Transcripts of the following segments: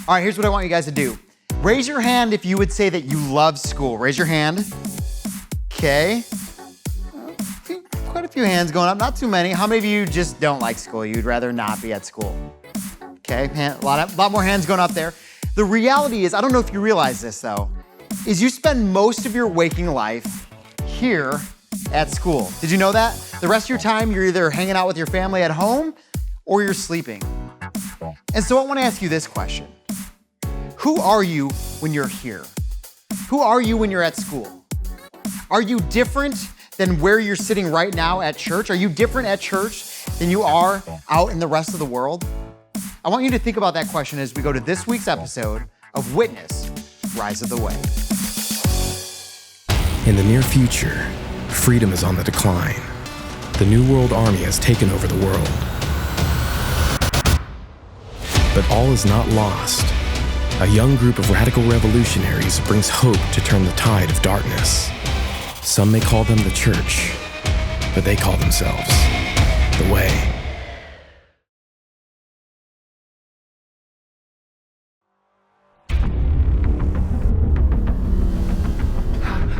All right, here's what I want you guys to do. Raise your hand if you would say that you love school. Raise your hand. Okay. Quite a few hands going up, not too many. How many of you just don't like school? You'd rather not be at school? Okay, a lot more hands going up there. The reality is, I don't know if you realize this though, is you spend most of your waking life here at school. Did you know that? The rest of your time, you're either hanging out with your family at home or you're sleeping. And so I want to ask you this question. Who are you when you're here? Who are you when you're at school? Are you different than where you're sitting right now at church? Are you different at church than you are out in the rest of the world? I want you to think about that question as we go to this week's episode of Witness, Rise of the Way. In the near future, freedom is on the decline. The New World Army has taken over the world. But all is not lost. A young group of radical revolutionaries brings hope to turn the tide of darkness. Some may call them the church, but they call themselves the Way.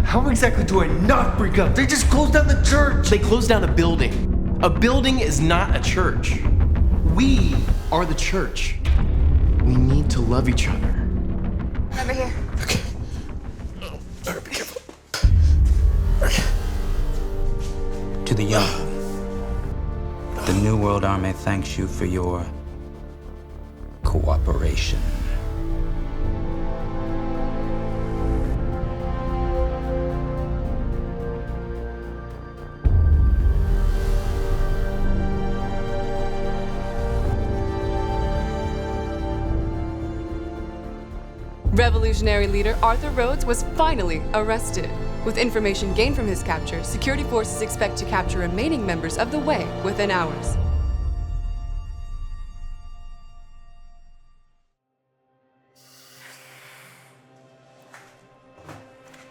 How exactly do I not freak out? They just closed down the church! They closed down a building. A building is not a church. We are the church. We need to love each other. Over here. Okay. Oh, better be careful. To the young, the New World Army thanks you for your cooperation. Revolutionary leader Arthur Rhodes was finally arrested. With information gained from his capture, security forces expect to capture remaining members of the Way within hours.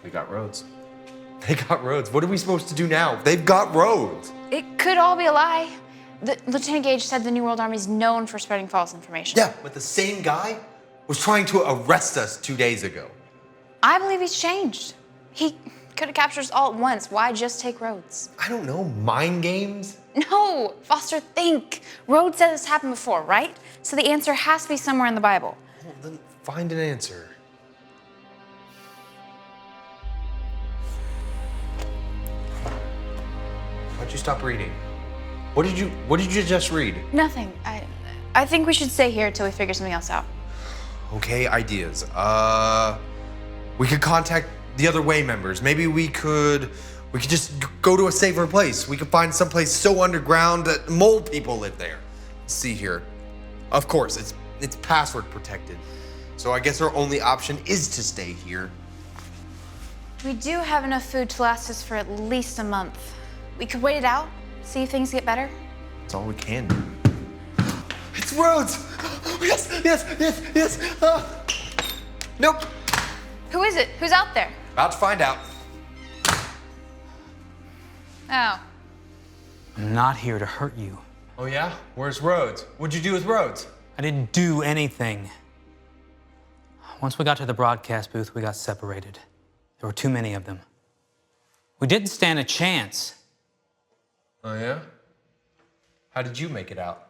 They got Rhodes. They got Rhodes. What are we supposed to do now? They've got Rhodes. It could all be a lie. Lieutenant Gage said the New World Army is known for spreading false information. Yeah, but the same guy was trying to arrest us 2 days ago. I believe he's changed. He could have captured us all at once. Why just take Rhodes? I don't know, mind games? No, Foster, think. Rhodes said this happened before, right? So the answer has to be somewhere in the Bible. Well, then find an answer. Why'd you stop reading? What did you just read? Nothing. I think we should stay here till we figure something else out. Okay, ideas. We could contact the other Way members. Maybe we could just go to a safer place. We could find someplace so underground that mole people live there. Let's see here. Of course, it's password protected. So I guess our only option is to stay here. We do have enough food to last us for at least a month. We could wait it out, see if things get better. That's all we can do. It's Rhodes! Yes! Nope. Who is it? Who's out there? About to find out. Oh. I'm not here to hurt you. Oh yeah? Where's Rhodes? What'd you do with Rhodes? I didn't do anything. Once we got to the broadcast booth, we got separated. There were too many of them. We didn't stand a chance. Oh yeah? How did you make it out?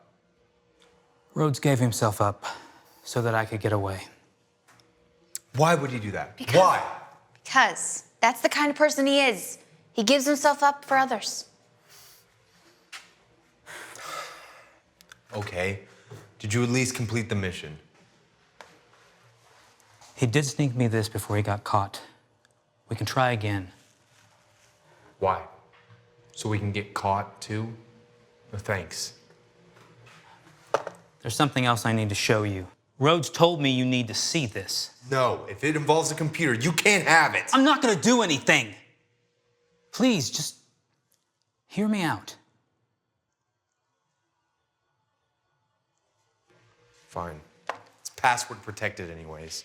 Rhodes gave himself up so that I could get away. Why would he do that? Why? Because that's the kind of person he is. He gives himself up for others. Okay. Did you at least complete the mission? He did sneak me this before he got caught. We can try again. Why? So we can get caught too? No thanks. There's something else I need to show you. Rhodes told me you need to see this. No, if it involves a computer, you can't have it. I'm not gonna do anything. Please, just hear me out. Fine. It's password protected anyways.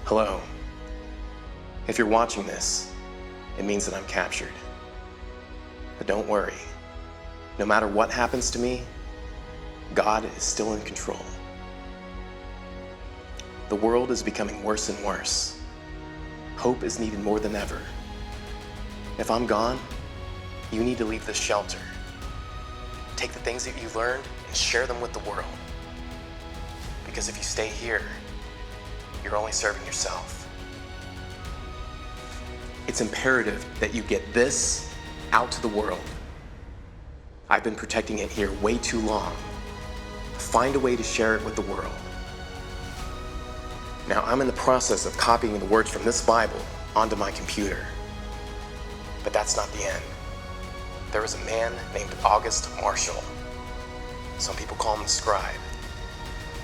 Hello. If you're watching this, it means that I'm captured. But don't worry. No matter what happens to me, God is still in control. The world is becoming worse and worse. Hope is needed more than ever. If I'm gone, you need to leave this shelter. Take the things that you learned and share them with the world. Because if you stay here, you're only serving yourself. It's imperative that you get this out to the world. I've been protecting it here way too long. Find a way to share it with the world. Now, I'm in the process of copying the words from this Bible onto my computer. But that's not the end. There was a man named August Marshall. Some people call him the scribe.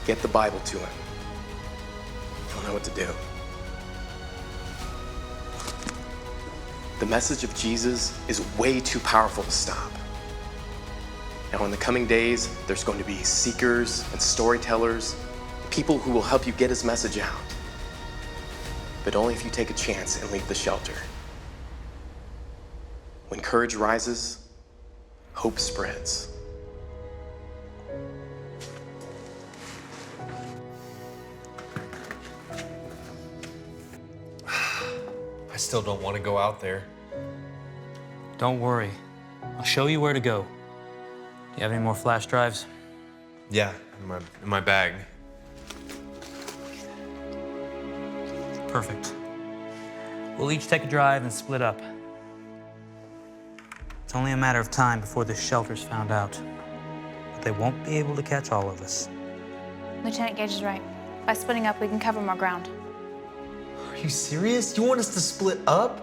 Get the Bible to him. He'll know what to do. The message of Jesus is way too powerful to stop. Now, in the coming days, there's going to be seekers and storytellers, people who will help you get his message out. But only if you take a chance and leave the shelter. When courage rises, hope spreads. I still don't want to go out there. Don't worry. I'll show you where to go. Do you have any more flash drives? Yeah, in my bag. Perfect. We'll each take a drive and split up. It's only a matter of time before this shelter's found out. But they won't be able to catch all of us. Lieutenant Gage is right. By splitting up, we can cover more ground. Are you serious? You want us to split up?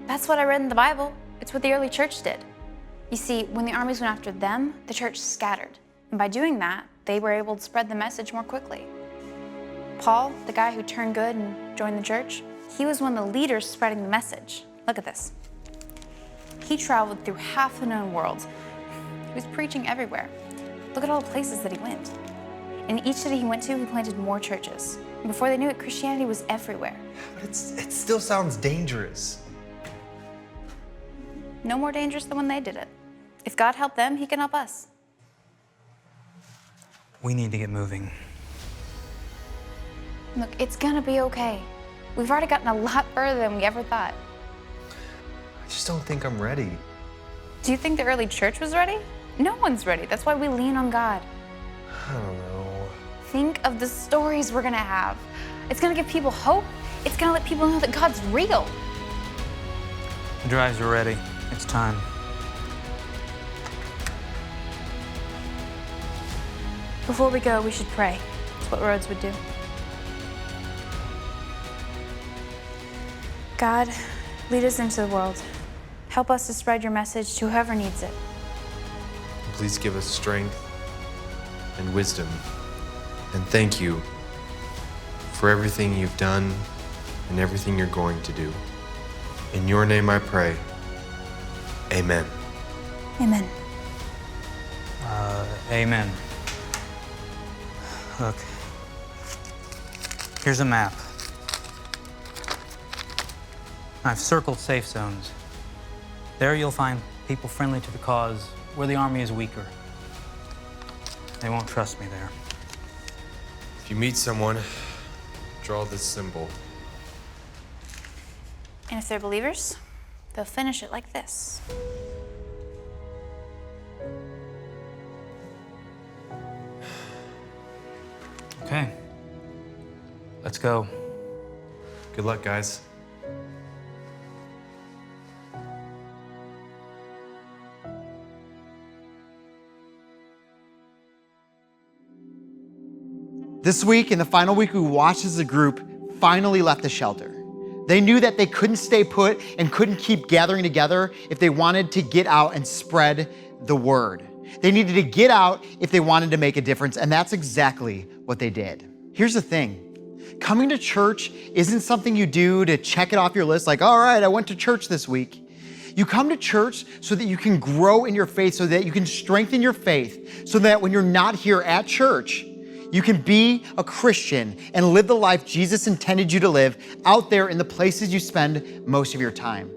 That's what I read in the Bible. It's what the early church did. You see, when the armies went after them, the church scattered. And by doing that, they were able to spread the message more quickly. Paul, the guy who turned good and joined the church, he was one of the leaders spreading the message. Look at this. He traveled through half the known world. He was preaching everywhere. Look at all the places that he went. In each city he went to, he planted more churches. And before they knew it, Christianity was everywhere. But it still sounds dangerous. No more dangerous than when they did it. If God helped them, he can help us. We need to get moving. Look, it's gonna be okay. We've already gotten a lot further than we ever thought. I just don't think I'm ready. Do you think the early church was ready? No one's ready. That's why we lean on God. I don't know. Think of the stories we're gonna have. It's gonna give people hope. It's gonna let people know that God's real. The drives are ready. It's time. Before we go, we should pray. It's what Rhodes would do. God, lead us into the world. Help us to spread your message to whoever needs it. Please give us strength and wisdom. And thank you for everything you've done and everything you're going to do. In your name I pray. Amen. Amen. Amen. Look. Here's a map. I've circled safe zones. There you'll find people friendly to the cause where the army is weaker. They won't trust me there. If you meet someone, draw this symbol. And if they're believers, they'll finish it like this. Okay. Let's go. Good luck, guys. This week, in the final week, we watched as a group finally left the shelter. They knew that they couldn't stay put and couldn't keep gathering together if they wanted to get out and spread the word. They needed to get out if they wanted to make a difference, and that's exactly what they did. Here's the thing. Coming to church isn't something you do to check it off your list, like, all right, I went to church this week. You come to church so that you can grow in your faith, so that you can strengthen your faith, so that when you're not here at church, You can be a Christian and live the life Jesus intended you to live out there in the places you spend most of your time.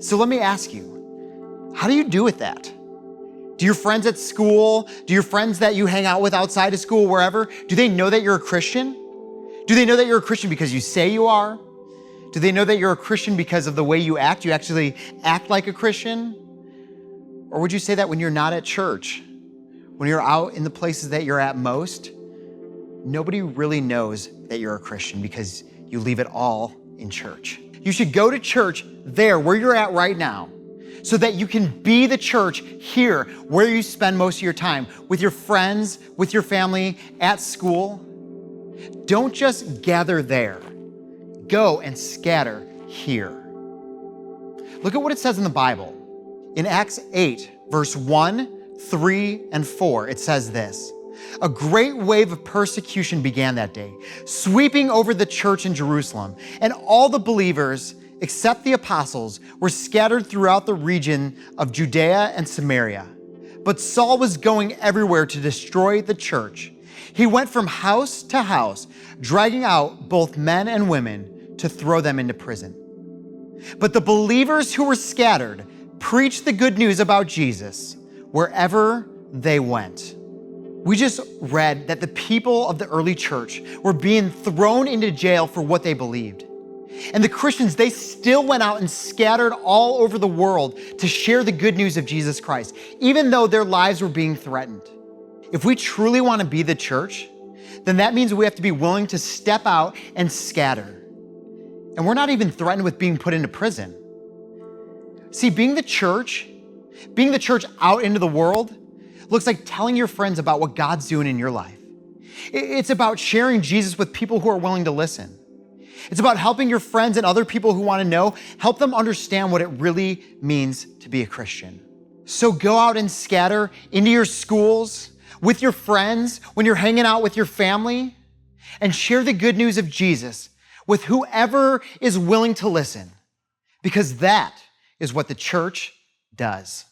So let me ask you, how do you do with that? Do your friends at school, do your friends that you hang out with outside of school, wherever, do they know that you're a Christian? Do they know that you're a Christian because you say you are? Do they know that you're a Christian because of the way you act? You actually act like a Christian? Or would you say that when you're not at church, when you're out in the places that you're at most, nobody really knows that you're a Christian because you leave it all in church? You should go to church there where you're at right now so that you can be the church here where you spend most of your time with your friends, with your family, at school. Don't just gather there. Go and scatter here. Look at what it says in the Bible. In Acts 8, verse 1, 3, and 4, it says this: "A great wave of persecution began that day, sweeping over the church in Jerusalem, and all the believers, except the apostles, were scattered throughout the region of Judea and Samaria. But Saul was going everywhere to destroy the church. He went from house to house, dragging out both men and women to throw them into prison. But the believers who were scattered preached the good news about Jesus wherever they went." We just read that the people of the early church were being thrown into jail for what they believed. And the Christians, they still went out and scattered all over the world to share the good news of Jesus Christ, even though their lives were being threatened. If we truly want to be the church, then that means we have to be willing to step out and scatter. And we're not even threatened with being put into prison. See, being the church out into the world looks like telling your friends about what God's doing in your life. It's about sharing Jesus with people who are willing to listen. It's about helping your friends and other people who want to know, help them understand what it really means to be a Christian. So go out and scatter into your schools, with your friends, when you're hanging out with your family, and share the good news of Jesus with whoever is willing to listen, because that is what the church does.